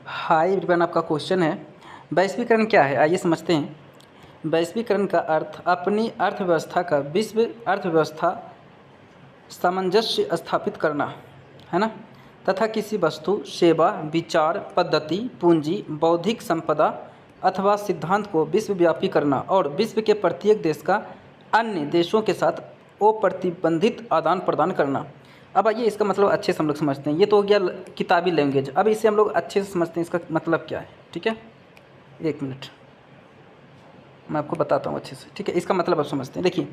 Hi everyone, आपका question है वैश्वीकरण क्या है। आइए समझते हैं। वैश्वीकरण का अर्थ अपनी अर्थव्यवस्था का विश्व अर्थव्यवस्था सामंजस्य स्थापित करना है ना, तथा किसी वस्तु, सेवा, विचार, पद्धति, पूंजी, बौद्धिक संपदा अथवा सिद्धांत को विश्वव्यापी करना और विश्व के प्रत्येक देश का अन्य देशों के साथ अप्रतिबंधित आदान प्रदान करना। अब आइए इसका मतलब अच्छे से हम लोग समझते हैं। ये तो हो गया किताबी लैंग्वेज। अब इसे हम लोग अच्छे से समझते हैं इसका मतलब क्या है। ठीक है, एक मिनट मैं आपको बताता हूँ अच्छे से। ठीक है, इसका मतलब आप समझते हैं। देखिए,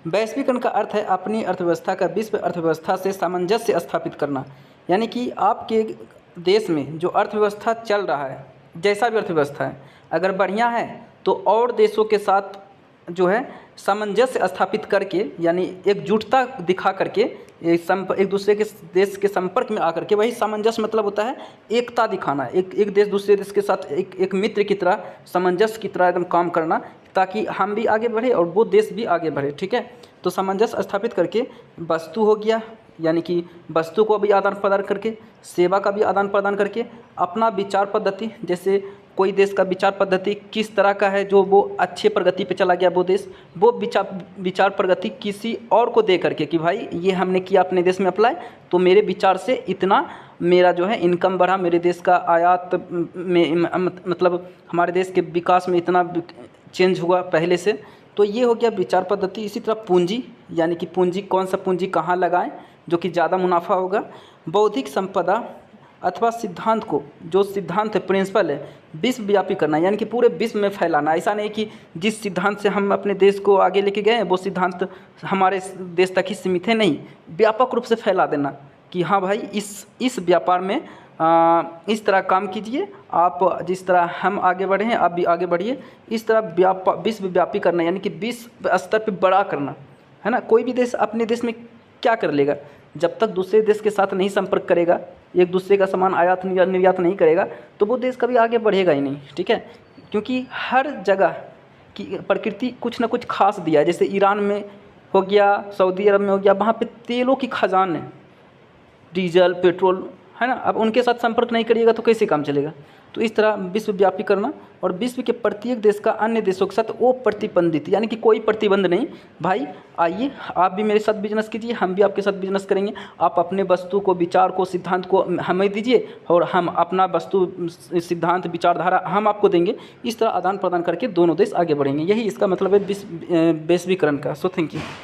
वैश्वीकरण का अर्थ है अपनी अर्थव्यवस्था का विश्व अर्थव्यवस्था से सामंजस्य स्थापित करना। यानी कि आपके देश में जो अर्थव्यवस्था चल रहा है, जैसा भी अर्थव्यवस्था है, अगर बढ़िया है तो और देशों के साथ जो है सामंजस्य स्थापित करके, यानी एकजुटता दिखा करके, एक दूसरे के देश के संपर्क में आकर के, वही सामंजस्य मतलब होता है एकता दिखाना। एक देश दूसरे देश के साथ एक मित्र की तरह, सामंजस्य की तरह एकदम काम करना, ताकि हम भी आगे बढ़े और वो देश भी आगे बढ़े। ठीक है, तो सामंजस्य स्थापित करके वस्तु हो गया, यानी कि वस्तु को भी आदान प्रदान करके, सेवा का भी आदान प्रदान करके, अपना विचार पद्धति, जैसे कोई देश का विचार पद्धति किस तरह का है, जो वो अच्छे प्रगति पे चला गया वो देश, वो विचार प्रगति किसी और को दे करके कि भाई ये हमने किया अपने देश में अप्लाई, तो मेरे विचार से इतना मेरा जो है इनकम बढ़ा, मेरे देश का आयात में मतलब हमारे देश के विकास में इतना चेंज हुआ पहले से। तो ये हो गया विचार पद्धति। इसी तरह पूंजी, यानी कि पूंजी, कौन सा पूंजी कहाँ लगाएं जो कि ज़्यादा मुनाफा होगा। बौद्धिक संपदा अथवा सिद्धांत को, जो सिद्धांत है, प्रिंसिपल है, विश्वव्यापी करना, यानी कि पूरे विश्व में फैलाना। ऐसा नहीं कि जिस सिद्धांत से हम अपने देश को आगे लेके गए हैं वो सिद्धांत हमारे देश तक ही सीमित है, नहीं, व्यापक रूप से फैला देना कि हाँ भाई इस व्यापार में इस तरह काम कीजिए, आप जिस तरह हम आगे बढ़े हैं आप भी आगे बढ़िए। इस तरह विश्वव्यापी करना, यानी कि विश्व स्तर पर बड़ा करना, है ना। कोई भी देश अपने देश में क्या कर लेगा, जब तक दूसरे देश के साथ नहीं संपर्क करेगा, एक दूसरे का सामान आयात निर्यात नहीं करेगा, तो वो देश कभी आगे बढ़ेगा ही नहीं। ठीक है, क्योंकि हर जगह की प्रकृति कुछ ना कुछ खास दिया है। जैसे ईरान में हो गया, सऊदी अरब में हो गया, वहाँ पे तेलों की खजान है, डीजल, पेट्रोल, है ना। अब उनके साथ संपर्क नहीं करिएगा तो कैसे काम चलेगा। तो इस तरह विश्वव्यापी करना और विश्व के प्रत्येक देश का अन्य देशों के साथ वो प्रतिबंधित, यानी कि कोई प्रतिबंध नहीं, भाई आइए आप भी मेरे साथ बिजनेस कीजिए, हम भी आपके साथ बिजनेस करेंगे। आप अपने वस्तु को, विचार को, सिद्धांत को हमें दीजिए और हम अपना वस्तु, सिद्धांत, विचारधारा हम आपको देंगे। इस तरह आदान प्रदान करके दोनों देश आगे बढ़ेंगे। यही इसका मतलब है वैश्वीकरण का। So thank you.